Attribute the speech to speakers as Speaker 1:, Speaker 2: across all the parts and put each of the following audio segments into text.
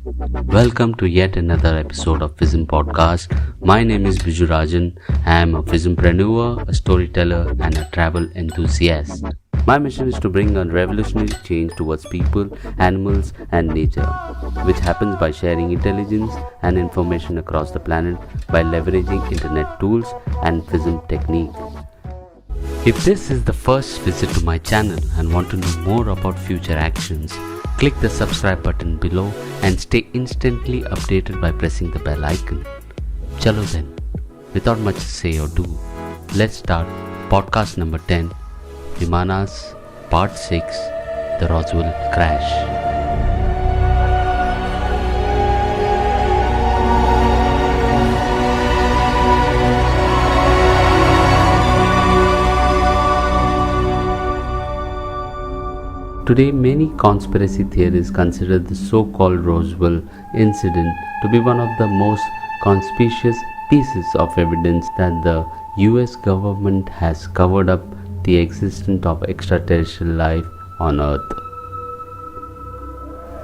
Speaker 1: Welcome to yet another episode of Physm podcast. My name is Bijurajan. I am a Physmpreneur, a storyteller, and a travel enthusiast. My mission is to bring a revolutionary change towards people, animals, and nature, which happens by sharing intelligence and information across the planet by leveraging internet tools and Physm technique. If this is the first visit to my channel and want to know more about future actions, click the subscribe button below and stay instantly updated by pressing the bell icon. Chalo then, without much to say or do, let's start podcast number 10, Vimanas, part 6, the Roswell crash. Today, many conspiracy theorists consider the so-called Roswell incident to be one of the most conspicuous pieces of evidence that the US government has covered up the existence of extraterrestrial life on Earth.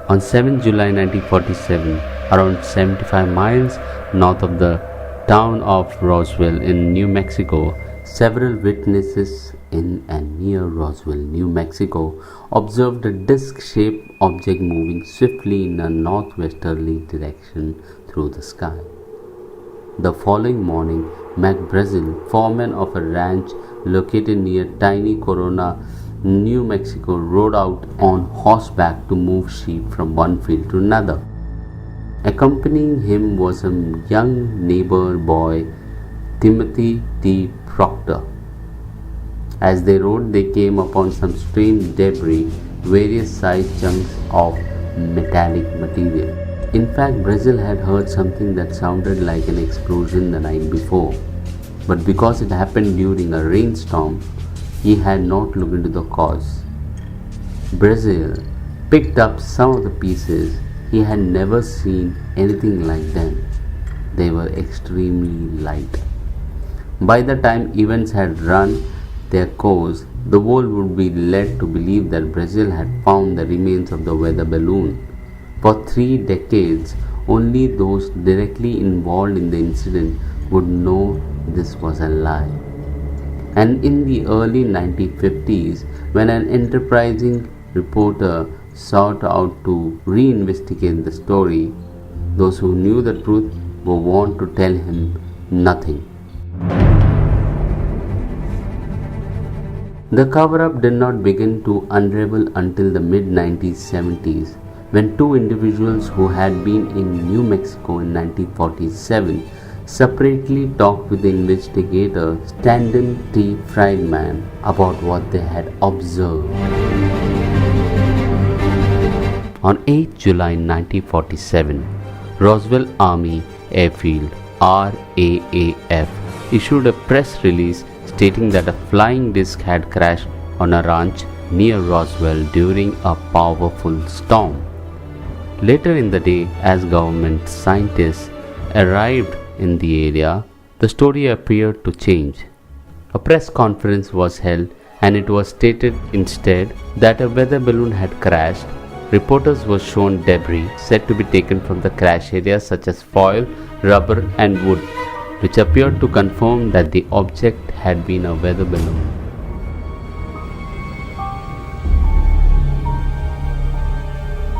Speaker 1: On 7 July 1947, around 75 miles north of the town of Roswell in New Mexico, several witnesses in and near Roswell, New Mexico, observed a disc-shaped object moving swiftly in a northwesterly direction through the sky. The following morning, Mac Brazil, foreman of a ranch located near tiny Corona, New Mexico, rode out on horseback to move sheep from one field to another. Accompanying him was a young neighbor boy, Timothy T. Proctor. As they rode, they came upon some strange debris, various sized chunks of metallic material. In fact, Brazil had heard something that sounded like an explosion the night before, but because it happened during a rainstorm, he had not looked into the cause. Brazil picked up some of the pieces. He had never seen anything like them. They were extremely light. By the time events had run their course, the world would be led to believe that Brazil had found the remains of the weather balloon. For 3 decades, only those directly involved in the incident would know this was a lie. And in the early 1950s, when an enterprising reporter sought out to reinvestigate the story, those who knew the truth were warned to tell him nothing. The cover-up did not begin to unravel until the mid-1970s, when 2 individuals who had been in New Mexico in 1947 separately talked with the investigator Stanton T. Friedman about what they had observed. On 8 July 1947, Roswell Army Airfield (RAAF) issued a press release stating that a flying disc had crashed on a ranch near Roswell during a powerful storm. Later in the day, as government scientists arrived in the area, the story appeared to change. A press conference was held and it was stated instead that a weather balloon had crashed. Reporters were shown debris said to be taken from the crash area such as foil, rubber and wood, which appeared to confirm that the object had been a weather balloon.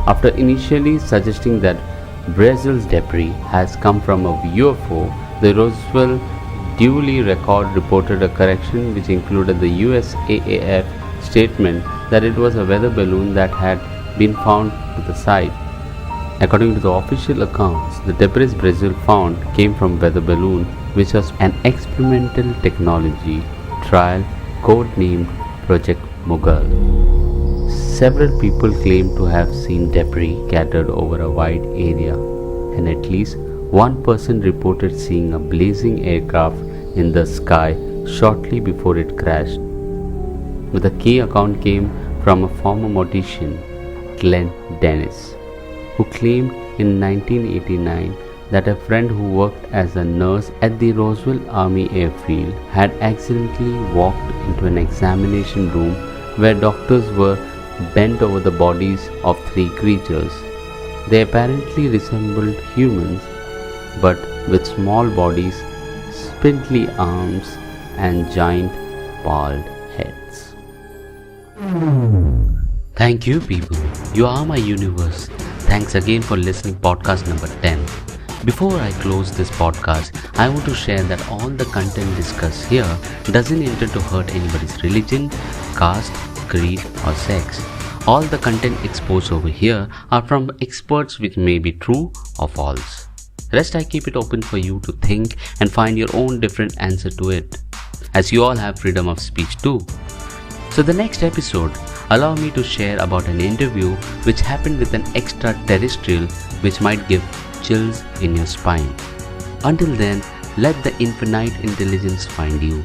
Speaker 1: After initially suggesting that Brazil's debris has come from a UFO, the Roswell duly reported a correction which included the USAAF statement that it was a weather balloon that had been found at the site. According to the official accounts, the debris Brazil found came from weather balloon, which was an experimental technology trial codenamed Project Mughal. Several people claim to have seen debris scattered over a wide area, and at least one person reported seeing a blazing aircraft in the sky shortly before it crashed. But the key account came from a former mortician, Glenn Dennis, who claimed in 1989 that a friend who worked as a nurse at the Roswell Army Airfield had accidentally walked into an examination room where doctors were bent over the bodies of 3 creatures. They apparently resembled humans but with small bodies, spindly arms, and giant bald heads. Thank you, people. You are my universe. Thanks again for listening podcast number 10. Before I close this podcast, I want to share that all the content discussed here doesn't intend to hurt anybody's religion, caste, creed, or sex. All the content exposed over here are from experts which may be true or false. Rest I keep it open for you to think and find your own different answer to it, as you all have freedom of speech too. So the next episode, allow me to share about an interview which happened with an extraterrestrial which might give chills in your spine. Until then, let the infinite intelligence find you.